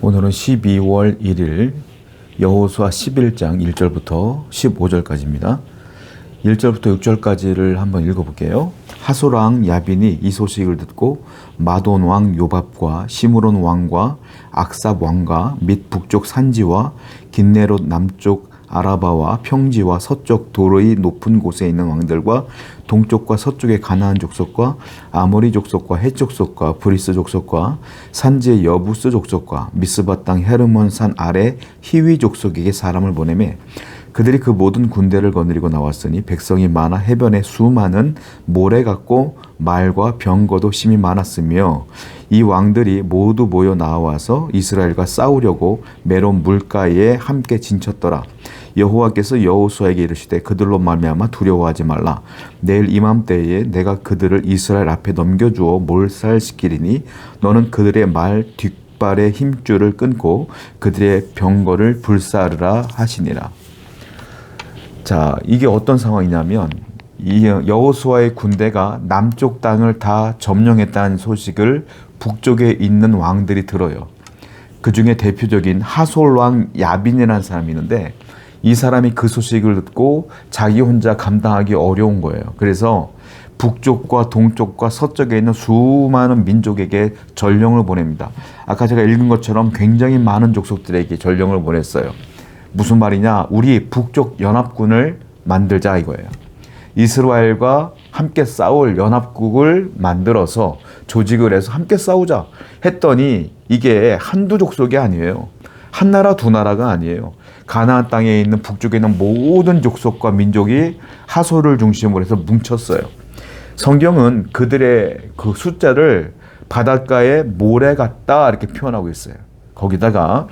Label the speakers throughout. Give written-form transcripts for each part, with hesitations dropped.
Speaker 1: 오늘은 12월 1일 여호수아 11장 1절부터 15절까지입니다. 1절부터 6절까지를 한번 읽어볼게요. 하솔왕 야빈이 이 소식을 듣고 마돈 왕 요밥과 시므론 왕과 악삽 왕과 및 북쪽 산지와 긴네롯 남쪽 아라바와 평지와 서쪽 도르의 높은 곳에 있는 왕들과 동쪽과 서쪽의 가나안 족속과 아모리 족속과 헷 족속과 브리스 족속과 산지의 여부스 족속과 미스바 땅 헤르몬 산 아래 히위 족속에게 사람을 보내매 그들이 그 모든 군대를 거느리고 나왔으니 백성이 많아 해변에 수많은 모래 같고 말과 병거도 심히 많았으며 이 왕들이 모두 모여 나와서 이스라엘과 싸우려고 메론 물가에 함께 진쳤더라. 여호와께서 여호수아에게 이르시되 그들로 말미암아 두려워하지 말라. 내일 이맘때에 내가 그들을 이스라엘 앞에 넘겨주어 몰살시키리니 너는 그들의 말 뒷발의 힘줄을 끊고 그들의 병거를 불사르라 하시니라. 자, 이게 어떤 상황이냐면 이 여호수아의 군대가 남쪽 땅을 다 점령했다는 소식을 북쪽에 있는 왕들이 들어요. 그 중에 대표적인 하솔 왕 야빈이라는 사람이 있는데 이 사람이 그 소식을 듣고 자기 혼자 감당하기 어려운 거예요. 그래서 북쪽과 동쪽과 서쪽에 있는 수많은 민족에게 전령을 보냅니다. 아까 제가 읽은 것처럼 굉장히 많은 족속들에게 전령을 보냈어요. 무슨 말이냐? 우리 북쪽 연합군을 만들자 이거예요. 이스라엘과 함께 싸울 연합국을 만들어서 조직을 해서 함께 싸우자 했더니 이게 한두 족속이 아니에요. 한 나라 두 나라가 아니에요. 가나안 땅에 있는 북쪽에 있는 모든 족속과 민족이 하솔을 중심으로 해서 뭉쳤어요. 성경은 그들의 그 숫자를 바닷가에 모래 같다 이렇게 표현하고 있어요. 거기다가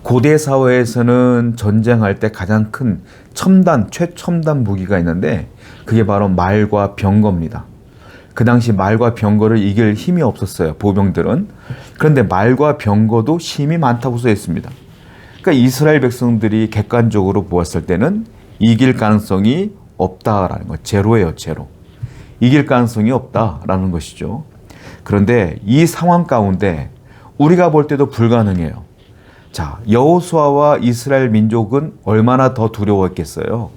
Speaker 1: 고대 사회에서는 전쟁할 때 가장 큰 첨단, 최첨단 무기가 있는데 그게 바로 말과 병거입니다. 그 당시 말과 병거를 이길 힘이 없었어요, 보병들은. 그런데 말과 병거도 힘이 많다고 써 있습니다. 그러니까 이스라엘 백성들이 객관적으로 보았을 때는 이길 가능성이 없다라는 거, 제로예요, 제로. 이길 가능성이 없다라는 것이죠. 그런데 이 상황 가운데 우리가 볼 때도 불가능해요. 자, 여호수아와 이스라엘 민족은 얼마나 더 두려웠겠어요.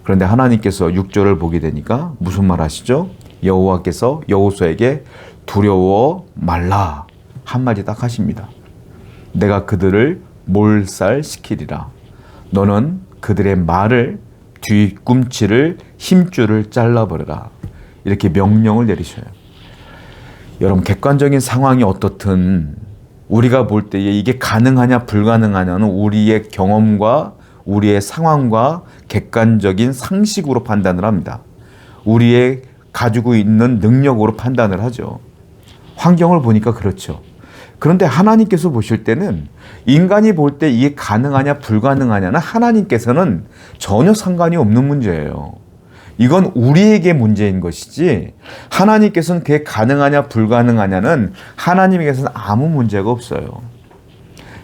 Speaker 1: 그런데 하나님께서 6절을 보게 되니까 무슨 말 하시죠? 여호와께서 여호수아에게 두려워 말라 한마디 딱 하십니다. 내가 그들을 몰살시키리라. 너는 그들의 말을 뒤꿈치를 힘줄을 잘라버려라. 이렇게 명령을 내리셔요. 여러분, 객관적인 상황이 어떻든 우리가 볼 때에 이게 가능하냐 불가능하냐는 우리의 경험과 우리의 상황과 객관적인 상식으로 판단을 합니다. 우리의 가지고 있는 능력으로 판단을 하죠. 환경을 보니까 그렇죠. 그런데 하나님께서 보실 때는 인간이 볼 때 이게 가능하냐 불가능하냐는 하나님께서는 전혀 상관이 없는 문제예요. 이건 우리에게 문제인 것이지 하나님께서는 그게 가능하냐 불가능하냐는 하나님에게서는 아무 문제가 없어요.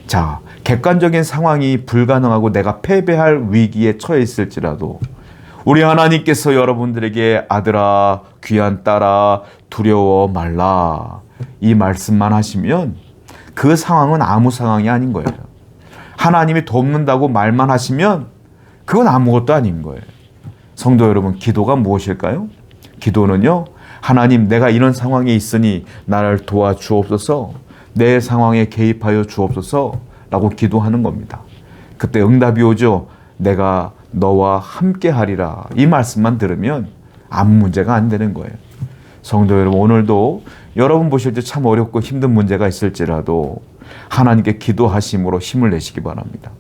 Speaker 1: 자, 객관적인 상황이 불가능하고 내가 패배할 위기에 처해 있을지라도 우리 하나님께서 여러분들에게 아들아, 귀한 딸아, 두려워 말라 이 말씀만 하시면 그 상황은 아무 상황이 아닌 거예요. 하나님이 돕는다고 말만 하시면 그건 아무것도 아닌 거예요. 성도 여러분, 기도가 무엇일까요? 기도는요, 하나님, 내가 이런 상황에 있으니 나를 도와주옵소서, 내 상황에 개입하여 주옵소서 라고 기도하는 겁니다. 그때 응답이 오죠. 내가 너와 함께 하리라. 이 말씀만 들으면 아무 문제가 안 되는 거예요. 성도 여러분, 오늘도 여러분 보실 때 참 어렵고 힘든 문제가 있을지라도 하나님께 기도하심으로 힘을 내시기 바랍니다.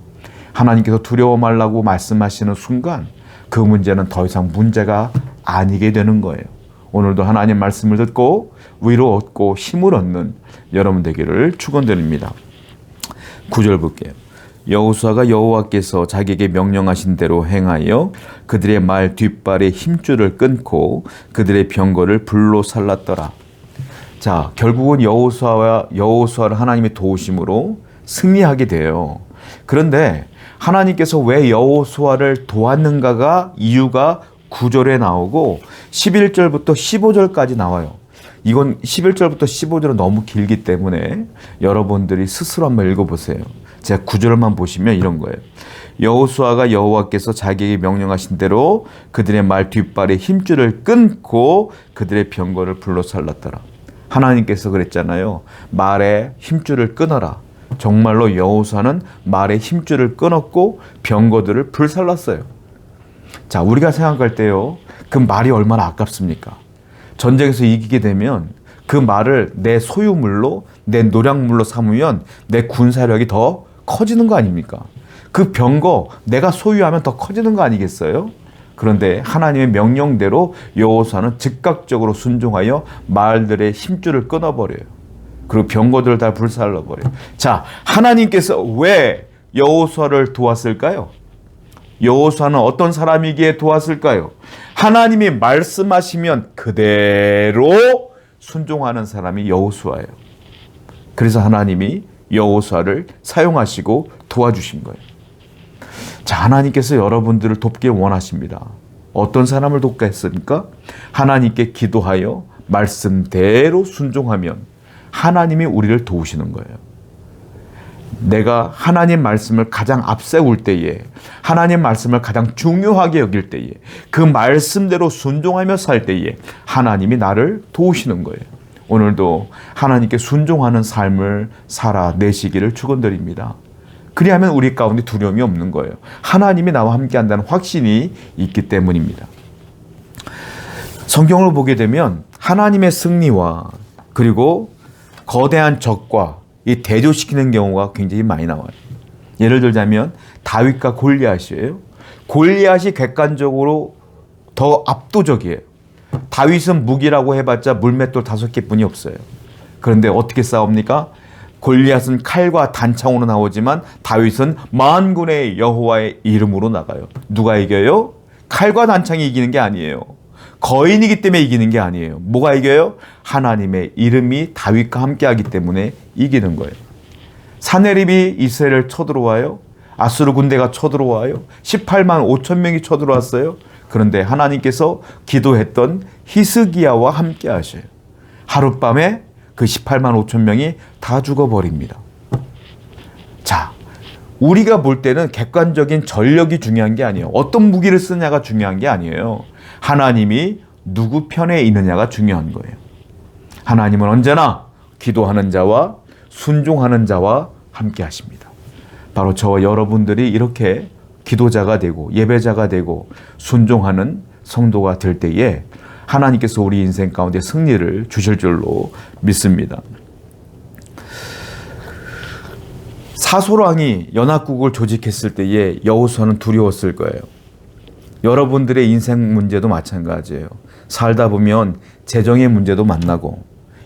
Speaker 1: 하나님께서 두려워 말라고 말씀하시는 순간 그 문제는 더 이상 문제가 아니게 되는 거예요. 오늘도 하나님 말씀을 듣고 위로 얻고 힘을 얻는 여러분 되기를 축원드립니다. 9절 볼게요. 여호수아가 여호와께서 자기에게 명령하신 대로 행하여 그들의 말 뒷발의 힘줄을 끊고 그들의 병거를 불로 살랐더라. 자, 결국은 여호수아를 하나님의 도우심으로 승리하게 돼요. 그런데 하나님께서 왜 여호수아를 도왔는가가 이유가 9절에 나오고 11절부터 15절까지 나와요. 이건 11절부터 15절은 너무 길기 때문에 여러분들이 스스로 한번 읽어보세요. 제가 9절만 보시면 이런 거예요. 여호수아가 여호와께서 자기에게 명령하신 대로 그들의 말 뒷발의 힘줄을 끊고 그들의 병거를 불로 살랐더라. 하나님께서 그랬잖아요. 말의 힘줄을 끊어라. 정말로 여호수아는 말의 힘줄을 끊었고 병거들을 불살랐어요. 자, 우리가 생각할 때요, 그 말이 얼마나 아깝습니까? 전쟁에서 이기게 되면 그 말을 내 소유물로, 내 노량물로 삼으면 내 군사력이 더 커지는 거 아닙니까? 그 병거 내가 소유하면 더 커지는 거 아니겠어요? 그런데 하나님의 명령대로 여호수아는 즉각적으로 순종하여 말들의 힘줄을 끊어버려요. 그리고 병거들을 다 불살라버려요. 자, 하나님께서 왜 여호수아를 도왔을까요? 여호수아는 어떤 사람이기에 도왔을까요? 하나님이 말씀하시면 그대로 순종하는 사람이 여호수아예요. 그래서 하나님이 여호수아를 사용하시고 도와주신 거예요. 자, 하나님께서 여러분들을 돕길 원하십니다. 어떤 사람을 돕겠습니까? 하나님께 기도하여 말씀대로 순종하면 하나님이 우리를 도우시는 거예요. 내가 하나님 말씀을 가장 앞세울 때에, 하나님 말씀을 가장 중요하게 여길 때에, 그 말씀대로 순종하며 살 때에 하나님이 나를 도우시는 거예요. 오늘도 하나님께 순종하는 삶을 살아내시기를 축원드립니다. 그리하면 우리 가운데 두려움이 없는 거예요. 하나님이 나와 함께 한다는 확신이 있기 때문입니다. 성경을 보게 되면 하나님의 승리와 그리고 거대한 적과 이 대조시키는 경우가 굉장히 많이 나와요. 예를 들자면 다윗과 골리앗이에요. 골리앗이 객관적으로 더 압도적이에요. 다윗은 무기라고 해봤자 물맷돌 5개뿐이 없어요. 그런데 어떻게 싸웁니까? 골리앗은 칼과 단창으로 나오지만 다윗은 만군의 여호와의 이름으로 나가요. 누가 이겨요? 칼과 단창이 이기는 게 아니에요. 거인이기 때문에 이기는 게 아니에요. 뭐가 이겨요? 하나님의 이름이 다윗과 함께하기 때문에 이기는 거예요. 사내립이 이스라엘을 쳐들어와요. 아수르 군대가 쳐들어와요. 18만 5천 명이 쳐들어왔어요. 그런데 하나님께서 기도했던 히스기야와 함께 하셔요. 하룻밤에 그 18만 5천 명이 다 죽어버립니다. 자, 우리가 볼 때는 객관적인 전력이 중요한 게 아니에요. 어떤 무기를 쓰냐가 중요한 게 아니에요. 하나님이 누구 편에 있느냐가 중요한 거예요. 하나님은 언제나 기도하는 자와 순종하는 자와 함께 하십니다. 바로 저와 여러분들이 이렇게 기도자가 되고 예배자가 되고 순종하는 성도가 될 때에 하나님께서 우리 인생 가운데 승리를 주실 줄로 믿습니다. 사솔왕이 연합국을 조직했을 때에 여호수아는 두려웠을 거예요. 여러분들의 인생 문제도 마찬가지예요. 살다 보면 재정의 문제도 만나고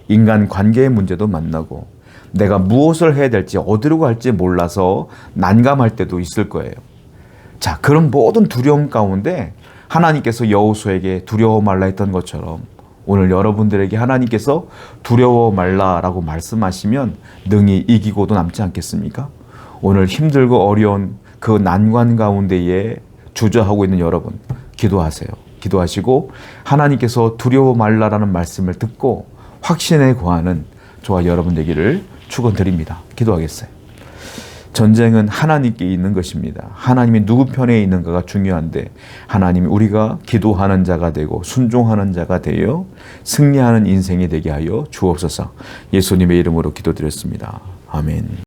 Speaker 1: 인간 관계의 문제도 만나고 내가 무엇을 해야 될지 어디로 갈지 몰라서 난감할 때도 있을 거예요. 자, 그런 모든 두려움 가운데 하나님께서 여호수아에게 두려워 말라 했던 것처럼 오늘 여러분들에게 하나님께서 두려워 말라라고 말씀하시면 능히 이기고도 남지 않겠습니까? 오늘 힘들고 어려운 그 난관 가운데에 주저하고 있는 여러분, 기도하세요. 기도하시고 하나님께서 두려워 말라라는 말씀을 듣고 확신에 거하는 저와 여러분 되기를 축원드립니다. 기도하겠어요. 전쟁은 하나님께 있는 것입니다. 하나님이 누구 편에 있는가가 중요한데 하나님이 우리가 기도하는 자가 되고 순종하는 자가 되어 승리하는 인생이 되게 하여 주옵소서. 예수님의 이름으로 기도드렸습니다. 아멘.